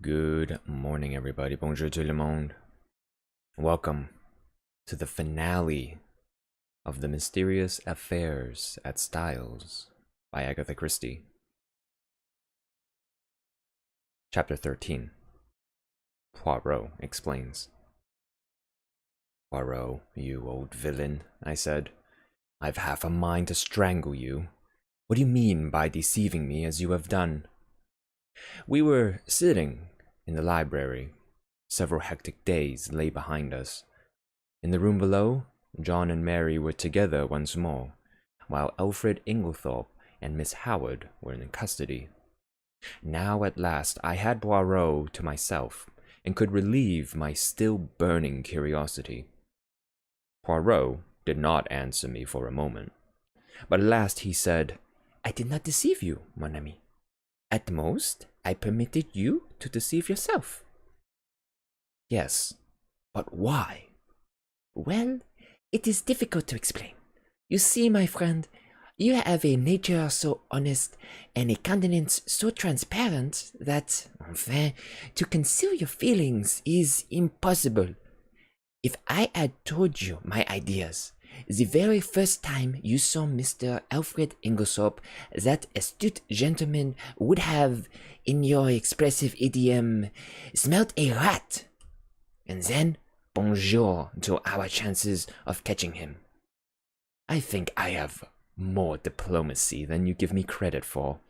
Good morning, everybody. Bonjour tout le monde. Welcome to the finale of The Mysterious Affairs at Styles by Agatha Christie. Chapter 13. Poirot explains. Poirot, you old villain, I said. I've half a mind to strangle you. What do you mean by deceiving me as you have done? We were sitting in the library. Several hectic days lay behind us. In the room below, John and Mary were together once more, while Alfred Inglethorpe and Miss Howard were in custody. Now at last I had Poirot to myself, and could relieve my still burning curiosity. Poirot did not answer me for a moment, but at last he said, "I did not deceive you, mon ami. At most, I permitted you to deceive yourself." "Yes, but why?" "Well, it is difficult to explain. You see, my friend, you have a nature so honest and a countenance so transparent that, enfin, to conceal your feelings is impossible. If I had told you my ideas, the very first time you saw Mr. Alfred Inglethorpe, that astute gentleman would have, in your expressive idiom, smelt a rat. And then, bonjour to our chances of catching him." "I think I have more diplomacy than you give me credit for."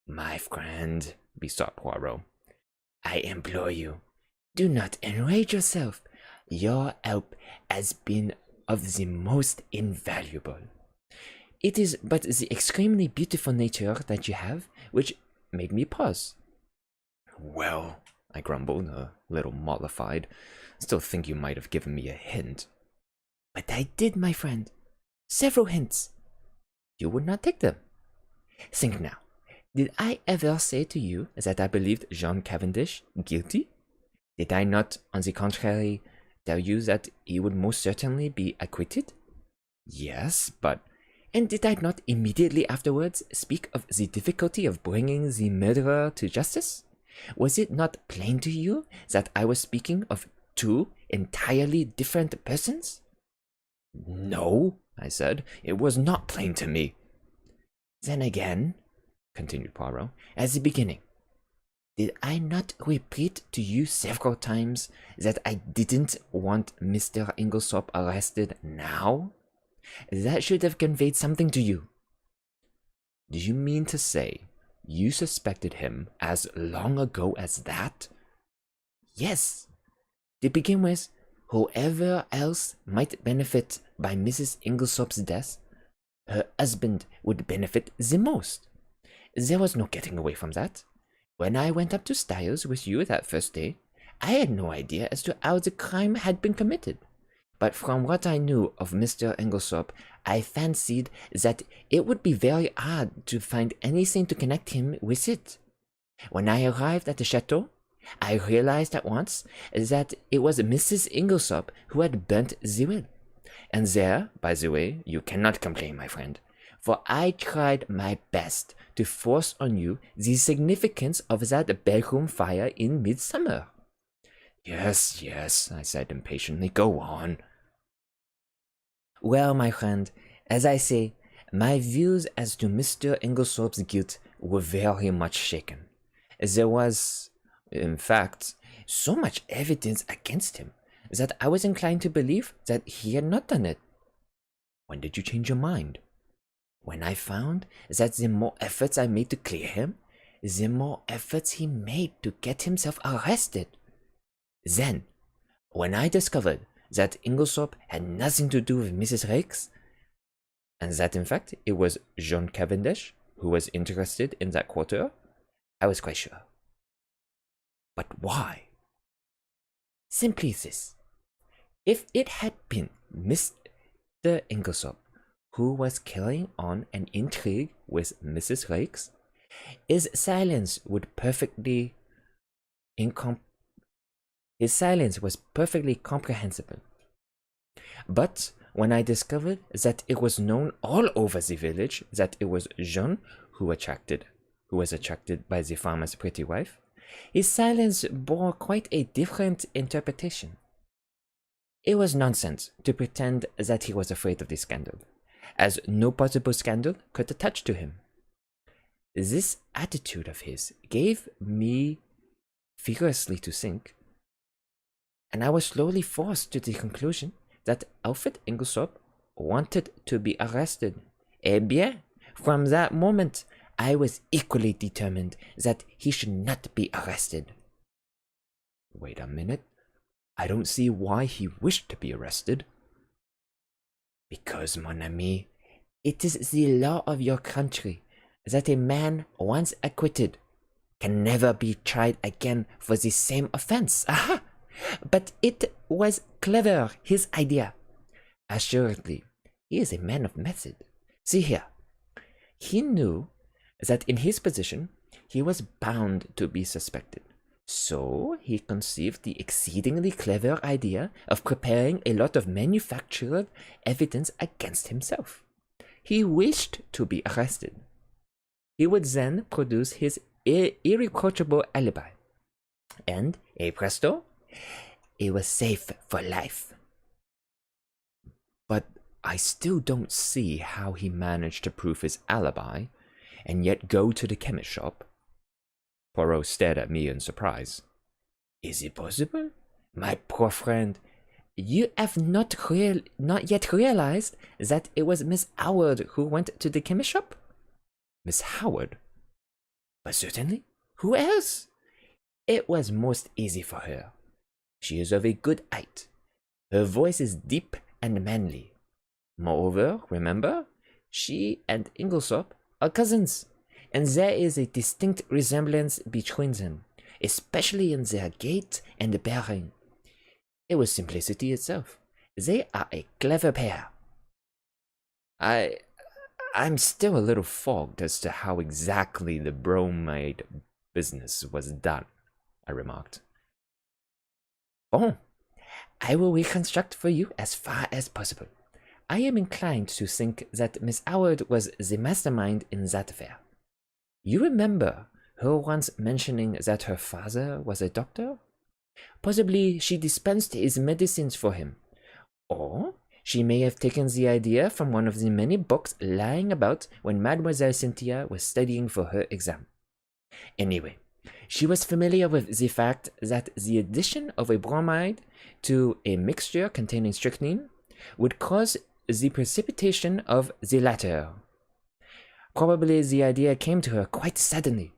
"My friend," besought Poirot, "I implore you, do not enrage yourself. Your help has been of the most invaluable. It is but the extremely beautiful nature that you have which made me pause." "Well," I grumbled, a little mollified, "still think you might have given me a hint." "But I did, my friend. Several hints. You would not take them. Think now. Did I ever say to you that I believed John Cavendish guilty? Did I not, on the contrary, tell you that he would most certainly be acquitted?" "Yes, but—" "And did I not immediately afterwards speak of the difficulty of bringing the murderer to justice? Was it not plain to you that I was speaking of two entirely different persons?" "No," I said, "it was not plain to me." "Then again," continued Poirot, "at the beginning, did I not repeat to you several times that I didn't want Mr. Inglethorpe arrested now? That should have conveyed something to you." "Do you mean to say you suspected him as long ago as that?" "Yes. To begin with, whoever else might benefit by Mrs. Inglethorpe's death, her husband would benefit the most. There was no getting away from that. When I went up to Styles with you that first day, I had no idea as to how the crime had been committed. But from what I knew of Mr. Inglethorpe, I fancied that it would be very hard to find anything to connect him with it. When I arrived at the chateau, I realized at once that it was Mrs. Inglethorpe who had burnt the will. And there, by the way, you cannot complain, my friend, for I tried my best to force on you the significance of that bedroom fire in midsummer." Yes, yes, I said impatiently. "Go on." "Well, my friend, as I say, my views as to Mr. Inglethorpe's guilt were very much shaken. There was, in fact, so much evidence against him that I was inclined to believe that he had not done it." "When did you change your mind?" "When I found that the more efforts I made to clear him, the more efforts he made to get himself arrested. Then, when I discovered that Inglethorpe had nothing to do with Mrs. Raikes, and that in fact it was John Cavendish who was interested in that quarter, I was quite sure." "But why?" "Simply this. If it had been Mr. Inglethorpe who was carrying on an intrigue with Mrs. Raikes, his silence was perfectly comprehensible. But when I discovered that it was known all over the village that it was Jean who was attracted by the farmer's pretty wife, His silence bore quite a different interpretation. It was nonsense to pretend that he was afraid of the scandal, as no possible scandal could attach to him. This attitude of his gave me vigorously to think, and I was slowly forced to the conclusion that Alfred Inglesop wanted to be arrested. Eh bien, from that moment, I was equally determined that he should not be arrested. Wait a minute. I don't see why he wished to be arrested. Because, mon ami, it is the law of your country that a man once acquitted can never be tried again for the same offense. Aha! But it was clever, his idea. Assuredly, he is a man of method. See here. He knew that in his position he was bound to be suspected. So he conceived the exceedingly clever idea of preparing a lot of manufactured evidence against himself. He wished to be arrested. He would then produce his irreproachable alibi. And, presto, he was safe for life. But I still don't see how he managed to prove his alibi and yet go to the chemist shop. Poirot stared at me in surprise. Is it possible? My poor friend, you have not yet realized that it was Miss Howard who went to the chemist shop? Miss Howard? But certainly. Who else? It was most easy for her. She is of a good height. Her voice is deep and manly. Moreover, remember, she and Inglesop are cousins, and there is a distinct resemblance between them, especially in their gait and bearing. It was simplicity itself. They are a clever pair. I'm still a little fogged as to how exactly the bromide business was done, I remarked. Bon, I will reconstruct for you as far as possible. I am inclined to think that Miss Howard was the mastermind in that affair. You remember her once mentioning that her father was a doctor? Possibly she dispensed his medicines for him. Or she may have taken the idea from one of the many books lying about when Mademoiselle Cynthia was studying for her exam. Anyway, she was familiar with the fact that the addition of a bromide to a mixture containing strychnine would cause the precipitation of the latter. Probably the idea came to her quite suddenly.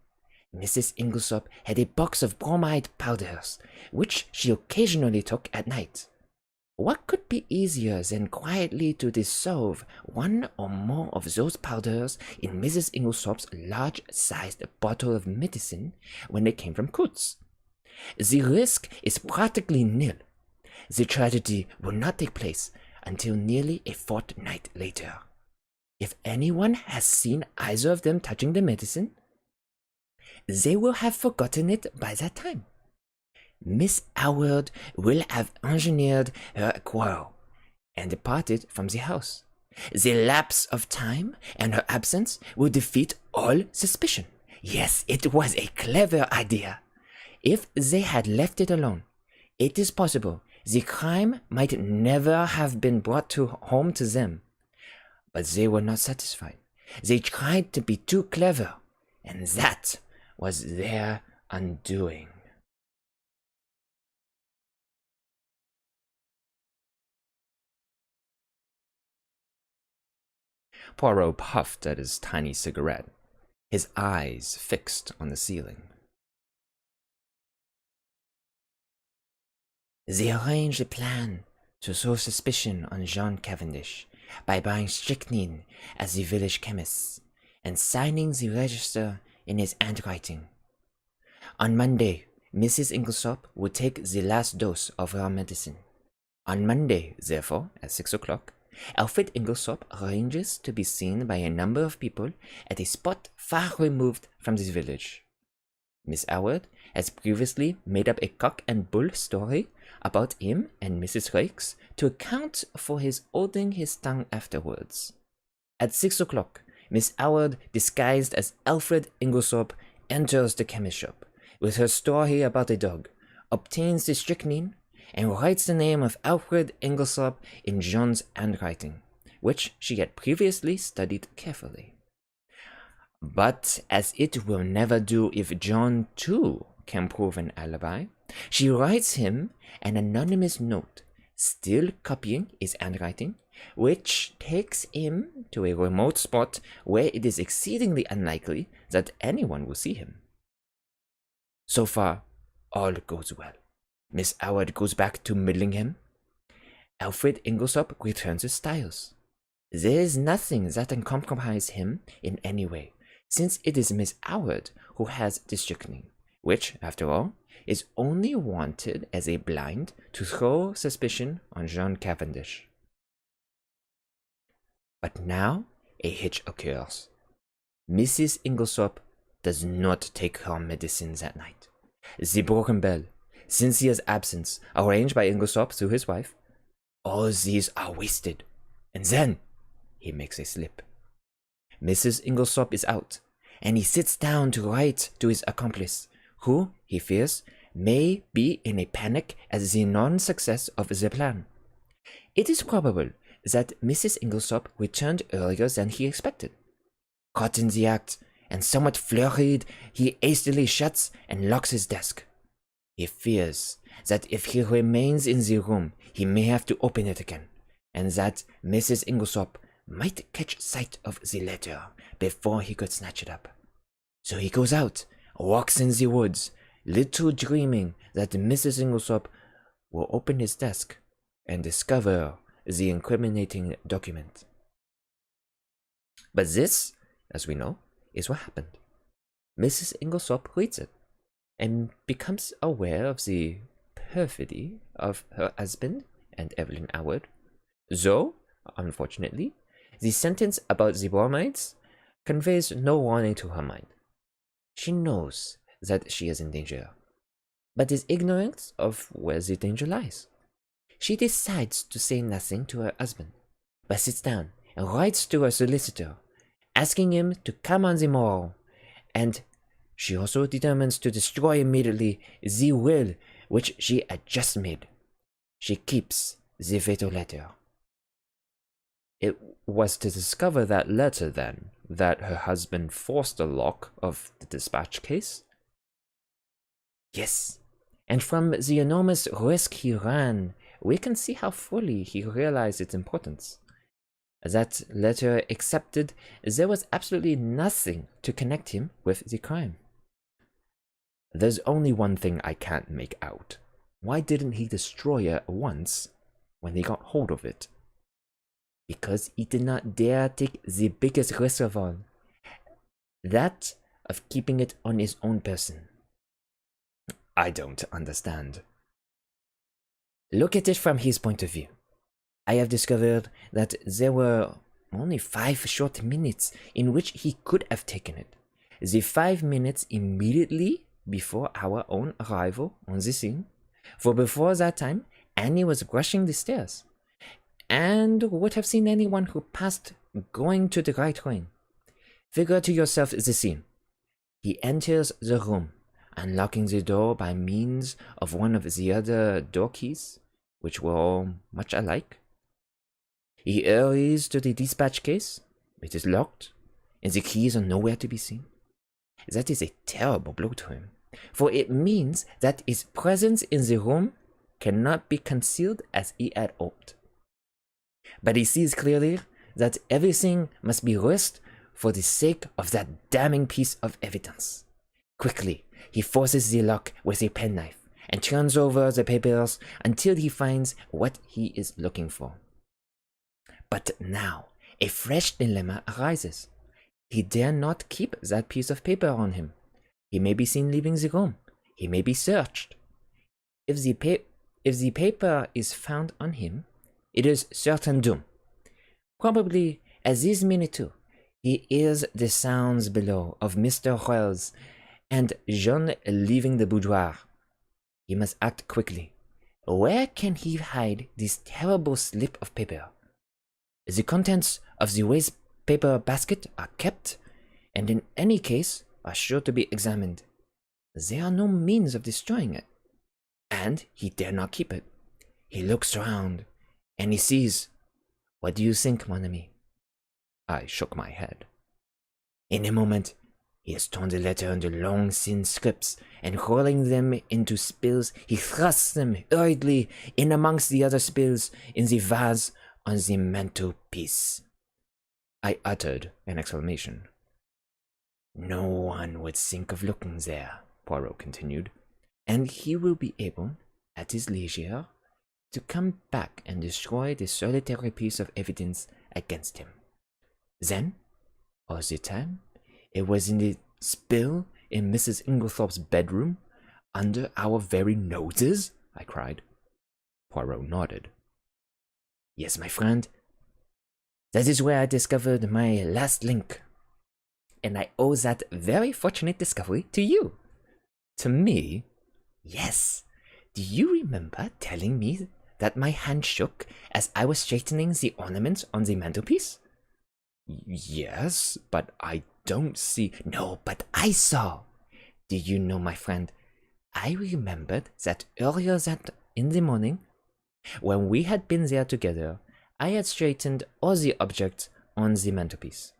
Mrs. Inglesop had a box of bromide powders, which she occasionally took at night. What could be easier than quietly to dissolve one or more of those powders in Mrs. Inglesop's large-sized bottle of medicine when they came from Coutts? The risk is practically nil. The tragedy will not take place until nearly a fortnight later. If anyone has seen either of them touching the medicine, they will have forgotten it by that time. Miss Howard will have engineered her quarrel and departed from the house. The lapse of time and her absence will defeat all suspicion. Yes, it was a clever idea. If they had left it alone, it is possible the crime might never have been brought home to them. But they were not satisfied. They tried to be too clever, and that was their undoing. Poirot puffed at his tiny cigarette, his eyes fixed on the ceiling. They arranged a plan to throw suspicion on Jean Cavendish by buying strychnine at the village chemist's and signing the register in his handwriting. On Monday, Mrs. Inglesop would take the last dose of her medicine. On Monday, therefore, at 6 o'clock, Alfred Inglesop arranges to be seen by a number of people at a spot far removed from the village. Miss Howard has previously made up a cock and bull story about him and Mrs. Rakes to account for his holding his tongue afterwards. At 6 o'clock, Miss Howard, disguised as Alfred Inglesop, enters the chemist shop, with her story about a dog, obtains the strychnine, and writes the name of Alfred Inglesop in John's handwriting, which she had previously studied carefully. But as it will never do if John too can prove an alibi, she writes him an anonymous note, still copying his handwriting, which takes him to a remote spot where it is exceedingly unlikely that anyone will see him. So far, all goes well. Miss Howard goes back to Midlingham. Alfred Inglesop returns his styles. There is nothing that can compromise him in any way, since it is Miss Howard who has the strychnine, which, after all, is only wanted as a blind to throw suspicion on John Cavendish. But now a hitch occurs. Mrs. Inglesop does not take her medicines at night. The broken bell, Cynthia's absence, arranged by Inglesop through his wife, all these are wasted. And then he makes a slip. Mrs. Inglesop is out, and he sits down to write to his accomplice, who, he fears, may be in a panic at the non-success of the plan. It is probable that Mrs. Inglesop returned earlier than he expected. Caught in the act, and somewhat flurried, he hastily shuts and locks his desk. He fears that if he remains in the room, he may have to open it again, and that Mrs. Inglesop might catch sight of the letter before he could snatch it up. So he goes out, walks in the woods, little dreaming that Mrs. Inglesop will open his desk and discover the incriminating document. But this, as we know, is what happened. Mrs. Inglesop reads it and becomes aware of the perfidy of her husband and Evelyn Howard, though, unfortunately, the sentence about the barmaids conveys no warning to her mind. She knows that she is in danger, but is ignorant of where the danger lies. She decides to say nothing to her husband, but sits down and writes to her solicitor, asking him to come on the morrow, and she also determines to destroy immediately the will which she had just made. She keeps the fatal letter. It was to discover that letter, then, that her husband forced the lock of the dispatch case? Yes, and from the enormous risk he ran, we can see how fully he realized its importance. That letter accepted, there was absolutely nothing to connect him with the crime. There's only one thing I can't make out. Why didn't he destroy it at once when he got hold of it? Because he did not dare take the biggest risk of all, that of keeping it on his own person. I don't understand. Look at it from his point of view. I have discovered that there were only 5 short minutes in which he could have taken it. The 5 minutes immediately before our own arrival on the scene, for before that time Annie was brushing the stairs, and would have seen anyone who passed going to the right train. Figure to yourself the scene. He enters the room, unlocking the door by means of one of the other door keys, which were all much alike. He hurries to the dispatch case. It is locked, and the keys are nowhere to be seen. That is a terrible blow to him, for it means that his presence in the room cannot be concealed as he had hoped. But he sees clearly that everything must be risked for the sake of that damning piece of evidence. Quickly, he forces the lock with a penknife and turns over the papers until he finds what he is looking for. But now, a fresh dilemma arises. He dare not keep that piece of paper on him. He may be seen leaving the room. He may be searched. If the paper is found on him, it is certain doom. Probably, at this minute too, he hears the sounds below of Mr. Wells and Jean leaving the boudoir. He must act quickly. Where can he hide this terrible slip of paper? The contents of the waste paper basket are kept, and in any case are sure to be examined. there are no means of destroying it, and he dare not keep it. He looks round, and he sees. What do you think, mon ami? I shook my head. In a moment, he has torn the letter into long, thin strips, and rolling them into spills, he thrusts them hurriedly in amongst the other spills in the vase on the mantelpiece. I uttered an exclamation. No one would think of looking there, Poirot continued, and he will be able, at his leisure, to come back and destroy the solitary piece of evidence against him. Then, all the time, it was in the spill in Mrs. Inglethorpe's bedroom, under our very noses? I cried. Poirot nodded. Yes, my friend. That is where I discovered my last link. And I owe that very fortunate discovery to you. To me? Yes. Do you remember telling me that my hand shook as I was straightening the ornaments on the mantelpiece? Yes, but I don't see. No, but I saw. Do you know, my friend, I remembered that earlier that in the morning, when we had been there together, I had straightened all the objects on the mantelpiece.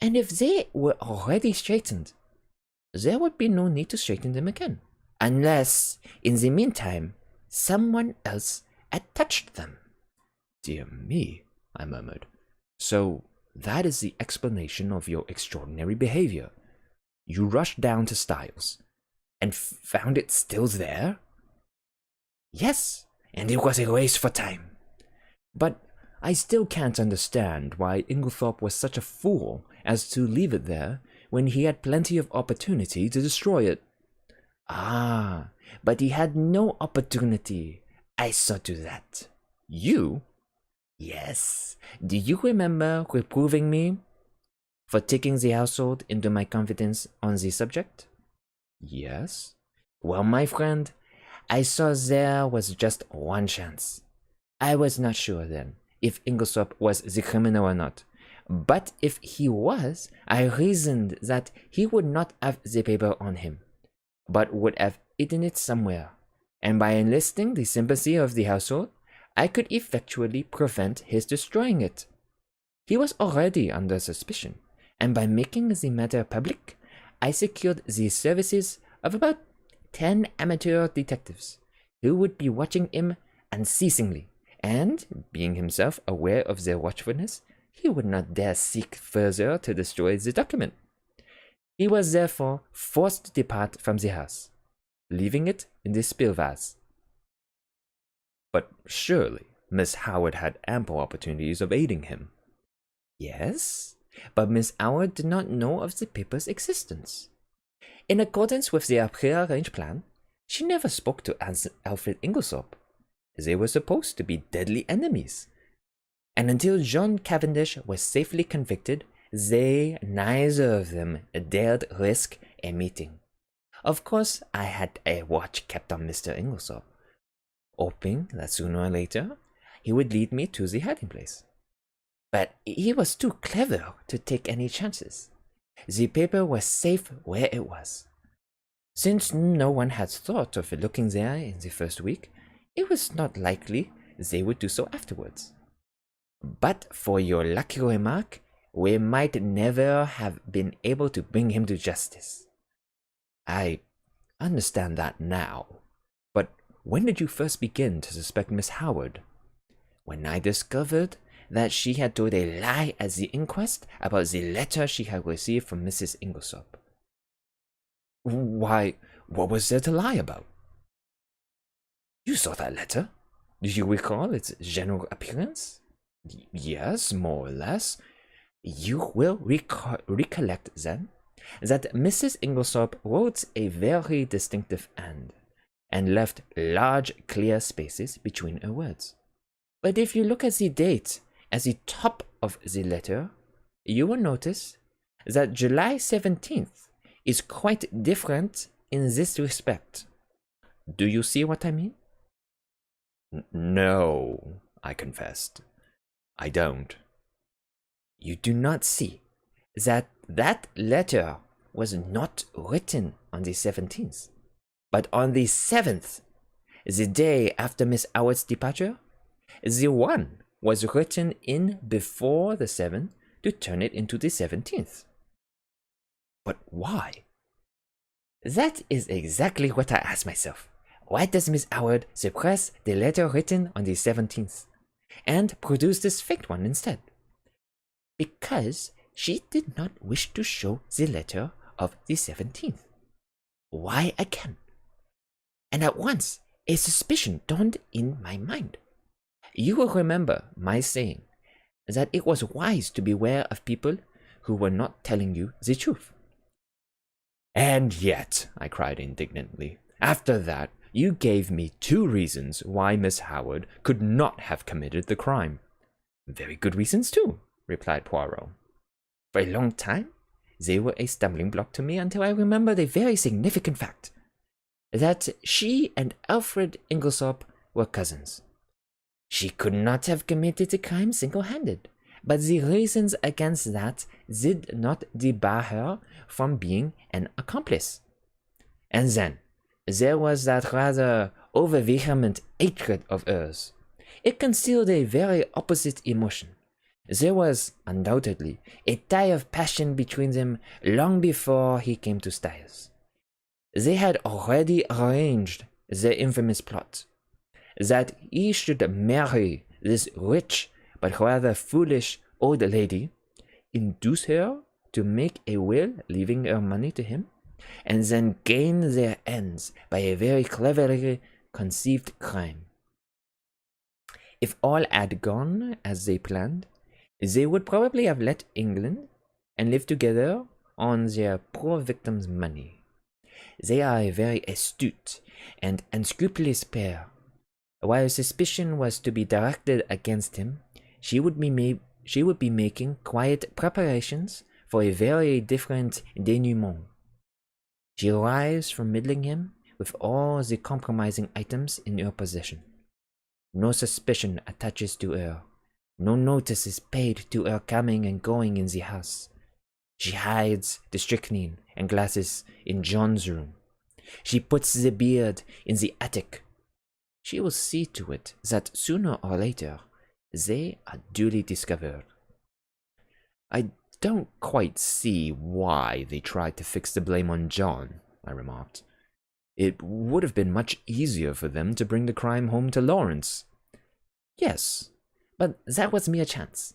And if they were already straightened, there would be no need to straighten them again, unless, in the meantime, someone else had touched them. Dear me, I murmured. So that is the explanation of your extraordinary behavior. You rushed down to Styles and found it still there? Yes, and it was a race for time. But I still can't understand why Inglethorpe was such a fool as to leave it there when he had plenty of opportunity to destroy it. Ah, but he had no opportunity. I saw to that. You? Yes. Do you remember reproving me for taking the household into my confidence on the subject? Yes. Well, my friend, I saw there was just one chance. I was not sure then if Inglethorpe was the criminal or not. But if he was, I reasoned that he would not have the paper on him, but would have hidden it somewhere. And by enlisting the sympathy of the household, I could effectually prevent his destroying it. He was already under suspicion, and by making the matter public, I secured the services of about 10 amateur detectives, who would be watching him unceasingly, and, being himself aware of their watchfulness, he would not dare seek further to destroy the document. He was therefore forced to depart from the house, leaving it in the spill vase. But surely Miss Howard had ample opportunities of aiding him. Yes, but Miss Howard did not know of the paper's existence. In accordance with their prearranged plan, she never spoke to Alfred Inglethorpe. They were supposed to be deadly enemies. And until John Cavendish was safely convicted, they neither of them dared risk a meeting. Of course, I had a watch kept on Mr. Inglethorpe, hoping that sooner or later he would lead me to the hiding place. But he was too clever to take any chances. The paper was safe where it was. Since no one had thought of looking there in the first week, it was not likely they would do so afterwards. But for your lucky remark, we might never have been able to bring him to justice. I understand that now. But when did you first begin to suspect Miss Howard? When I discovered that she had told a lie at the inquest about the letter she had received from Mrs. Inglethorpe. Why, what was there to lie about? You saw that letter? Do you recall its general appearance? Yes, more or less. You will recollect then that Mrs. Inglethorpe wrote a very distinctive hand, and left large clear spaces between her words. But if you look at the date at the top of the letter, you will notice that July 17th is quite different in this respect. Do you see what I mean? No, I confessed. I don't. You do not see that that letter was not written on the 17th. But on the 7th, the day after Miss Howard's departure, the 1 was written in before the 7 to turn it into the 17th. But why? That is exactly what I asked myself. Why does Miss Howard suppress the letter written on the 17th and produce this faked one instead? Because she did not wish to show the letter of the 17th. Why again? And at once, a suspicion dawned in my mind. You will remember my saying that it was wise to beware of people who were not telling you the truth. And yet, I cried indignantly, after that, you gave me 2 reasons why Miss Howard could not have committed the crime. Very good reasons too, replied Poirot. For a long time, they were a stumbling block to me until I remembered a very significant fact. That she and Alfred Inglesop were cousins. She could not have committed the crime single-handed, but the reasons against that did not debar her from being an accomplice. And then, there was that rather over-vehement hatred of hers. It concealed a very opposite emotion. There was, undoubtedly, a tie of passion between them long before he came to Styles. They had already arranged the infamous plot, that he should marry this rich but rather foolish old lady, induce her to make a will leaving her money to him, and then gain their ends by a very cleverly conceived crime. If all had gone as they planned, they would probably have left England and lived together on their poor victim's money. They are a very astute and unscrupulous pair. While suspicion was to be directed against him, she would be making quiet preparations for a very different denouement. She arrives from middling him with all the compromising items in her possession. No suspicion attaches to her. No notice is paid to her coming and going in the house. She hides the strychnine and glasses in John's room. She puts the beard in the attic. She will see to it that sooner or later they are duly discovered. I don't quite see why they tried to fix the blame on John, I remarked. It would have been much easier for them to bring the crime home to Lawrence. Yes, but that was mere chance.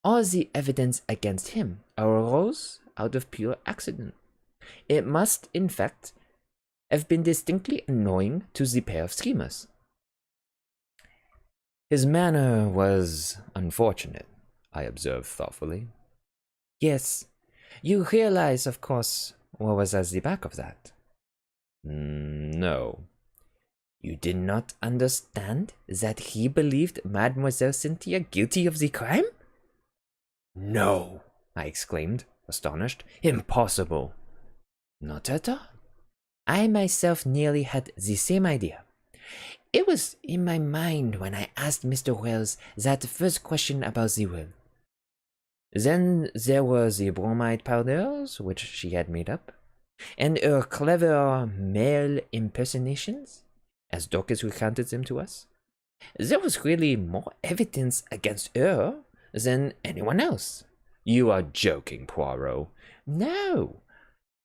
All the evidence against him arose out of pure accident. It must, in fact, have been distinctly annoying to the pair of schemers. His manner was unfortunate, I observed thoughtfully. Yes, you realize, of course, what was at the back of that. No. You did not understand that he believed Mademoiselle Cynthia guilty of the crime? No, I exclaimed, astonished. Impossible. Not at all. I myself nearly had the same idea. It was in my mind when I asked Mr. Wells that first question about the will. Then there were the bromide powders, which she had made up, and her clever male impersonations, as Dorcas recounted them to us. There was really more evidence against her than anyone else. You are joking, Poirot. No.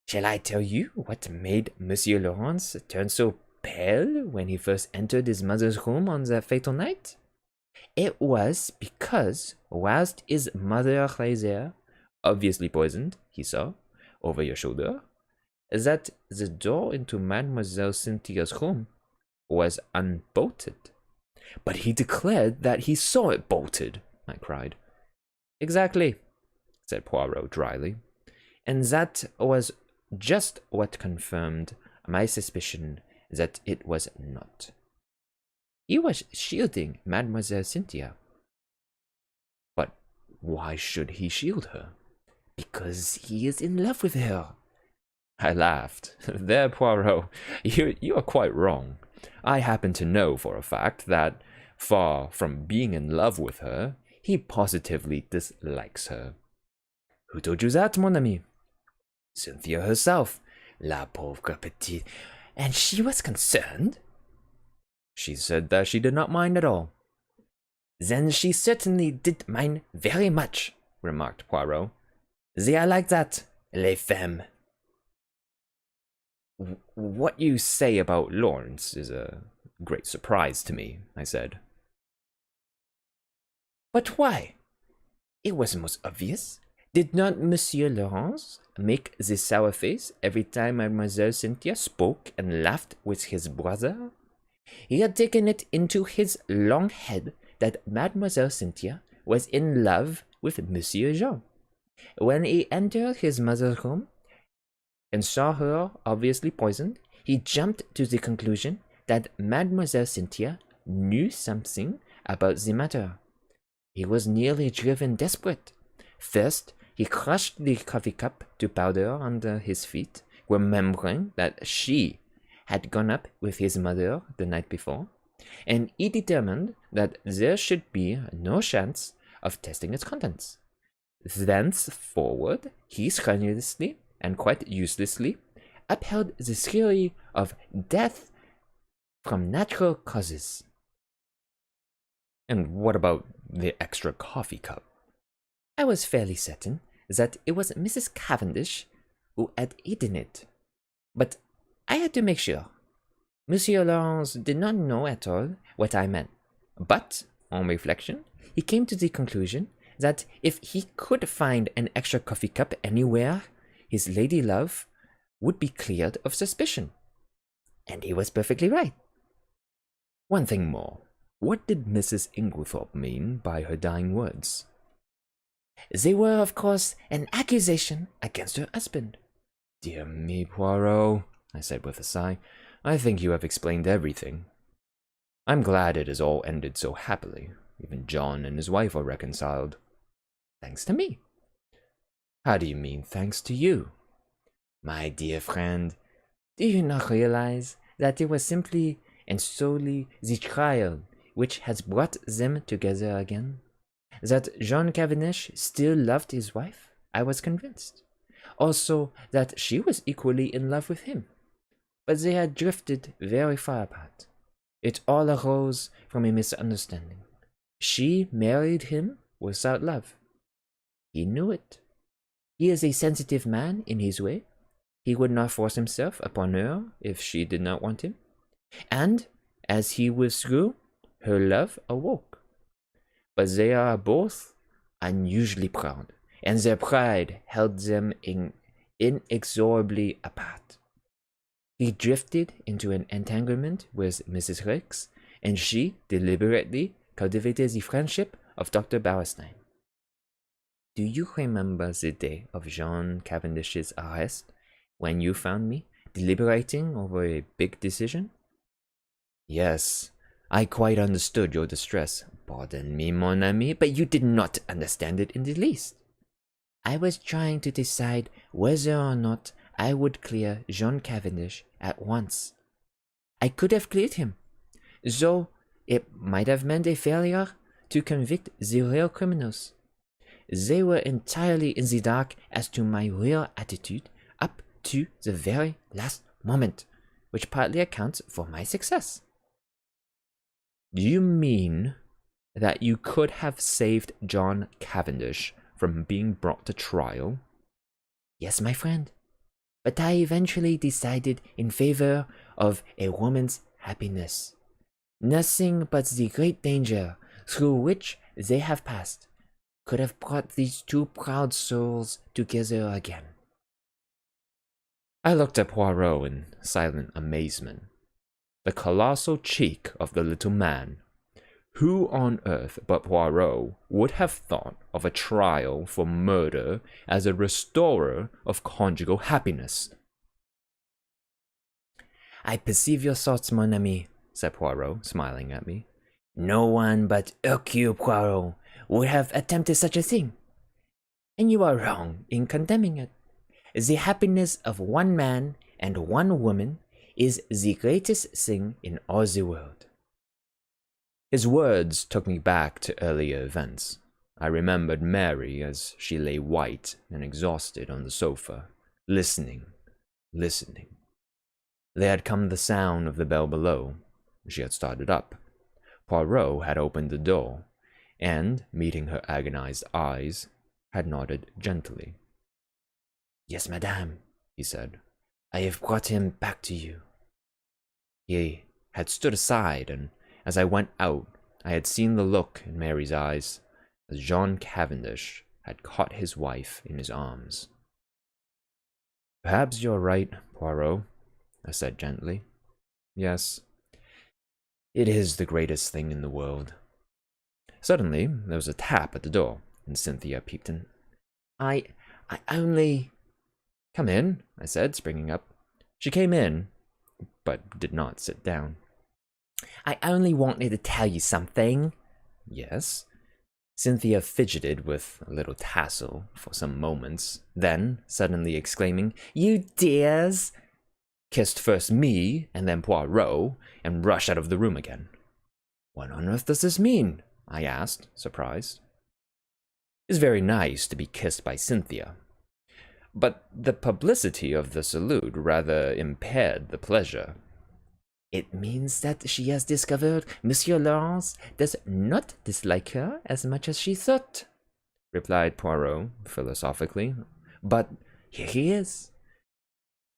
Shall I tell you what made Monsieur Lawrence turn so pale when he first entered his mother's room on that fatal night? It was because, whilst his mother lay there, obviously poisoned, he saw, over your shoulder, that the door into Mademoiselle Cynthia's room was unbolted. But he declared that he saw it bolted, I cried. Exactly, said Poirot dryly. And that was just what confirmed my suspicion that it was not. He was shielding Mademoiselle Cynthia. But why should he shield her? Because he is in love with her. I laughed. There, Poirot, you are quite wrong. I happen to know for a fact that, far from being in love with her, he positively dislikes her. Who told you that, mon ami? Cynthia herself. La pauvre petite. And she was concerned? She said that she did not mind at all. Then she certainly did mind very much, remarked Poirot. They are like that, les femmes. What you say about Lawrence is a great surprise to me, I said. But why? It was most obvious. Did not Monsieur Lawrence make the sour face every time Mademoiselle Cynthia spoke and laughed with his brother? He had taken it into his long head that Mademoiselle Cynthia was in love with Monsieur Jean. When he entered his mother's room and saw her obviously poisoned, he jumped to the conclusion that Mademoiselle Cynthia knew something about the matter. He was nearly driven desperate. First, he crushed the coffee cup to powder under his feet, remembering that she had gone up with his mother the night before, and he determined that there should be no chance of testing its contents. Thenceforward, he strenuously and quite uselessly upheld the theory of death from natural causes. And what about the extra coffee cup? I was fairly certain that it was Mrs. Cavendish who had eaten it, but I had to make sure. Monsieur Lawrence did not know at all what I meant, but, on reflection, he came to the conclusion that if he could find an extra coffee cup anywhere, his lady love would be cleared of suspicion. And he was perfectly right. One thing more. What did Mrs. Inglethorpe mean by her dying words? They were, of course, an accusation against her husband. Dear me, Poirot, I said with a sigh. I think you have explained everything. I'm glad it has all ended so happily. Even John and his wife are reconciled. Thanks to me. How do you mean, thanks to you? My dear friend, do you not realize that it was simply and solely the trial which has brought them together again? That John Cavendish still loved his wife, I was convinced. Also, that she was equally in love with him. But they had drifted very far apart. It all arose from a misunderstanding. She married him without love. He knew it. He is a sensitive man in his way. He would not force himself upon her if she did not want him. And, as he withdrew, her love awoke. But they are both unusually proud, and their pride held them inexorably apart. He drifted into an entanglement with Mrs. Rex, and she deliberately cultivated the friendship of Dr. Bauerstein. Do you remember the day of John Cavendish's arrest, when you found me deliberating over a big decision? Yes, I quite understood your distress. Pardon me, mon ami, but you did not understand it in the least. I was trying to decide whether or not I would clear John Cavendish at once. I could have cleared him, though it might have meant a failure to convict the real criminals. They were entirely in the dark as to my real attitude up to the very last moment, which partly accounts for my success. Do you mean that you could have saved John Cavendish from being brought to trial? Yes, my friend. But I eventually decided in favor of a woman's happiness. Nothing but the great danger through which they have passed could have brought these two proud souls together again. I looked at Poirot in silent amazement. The colossal cheek of the little man. Who on earth but Poirot would have thought of a trial for murder as a restorer of conjugal happiness? I perceive your thoughts, mon ami, said Poirot, smiling at me. No one but Hercule Poirot would have attempted such a thing. And you are wrong in condemning it. The happiness of one man and one woman is the greatest thing in all the world. His words took me back to earlier events. I remembered Mary as she lay white and exhausted on the sofa, listening, listening. There had come the sound of the bell below. She had started up. Poirot had opened the door, and, meeting her agonized eyes, had nodded gently. "Yes, madame," he said. "I have brought him back to you." He had stood aside, and as I went out, I had seen the look in Mary's eyes, as John Cavendish had caught his wife in his arms. "Perhaps you're right, Poirot," I said gently. "Yes, it is the greatest thing in the world." Suddenly, there was a tap at the door, and Cynthia peeped in. I only... "Come in," I said, springing up. She came in, but did not sit down. "I only wanted to tell you something." "Yes?" Cynthia fidgeted with a little tassel for some moments, then, suddenly exclaiming, "You dears!" kissed first me and then Poirot, and rushed out of the room again. "What on earth does this mean?" I asked, surprised. It's very nice to be kissed by Cynthia, but the publicity of the salute rather impaired the pleasure. "It means that she has discovered Monsieur Lawrence does not dislike her as much as she thought," replied Poirot philosophically. "But here he is."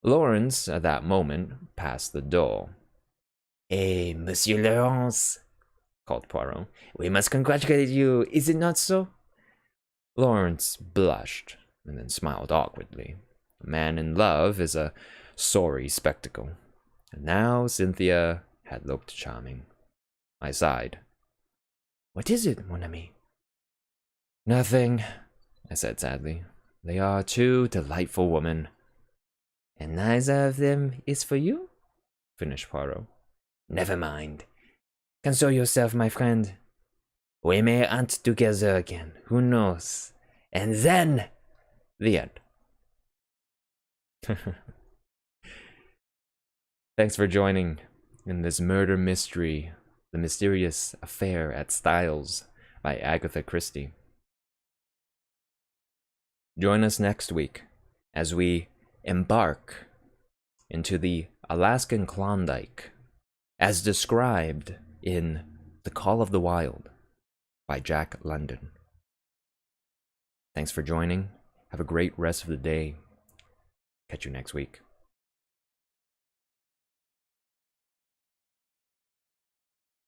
Lawrence, at that moment, passed the door. "Eh, Monsieur Lawrence," called Poirot, "we must congratulate you, is it not so?" Lawrence blushed, and then smiled awkwardly. A man in love is a sorry spectacle. And now Cynthia had looked charming. I sighed. "What is it, mon ami?" "Nothing," I said sadly. "They are two delightful women." "And neither of them is for you?" finished Poirot. "Never mind. Console yourself, my friend. We may hunt together again, who knows? And then..." The end. Thanks for joining in this murder mystery, The Mysterious Affair at Styles by Agatha Christie. Join us next week as we embark into the Alaskan Klondike as described in The Call of the Wild by Jack London. Thanks for joining. Have a great rest of the day. Catch you next week.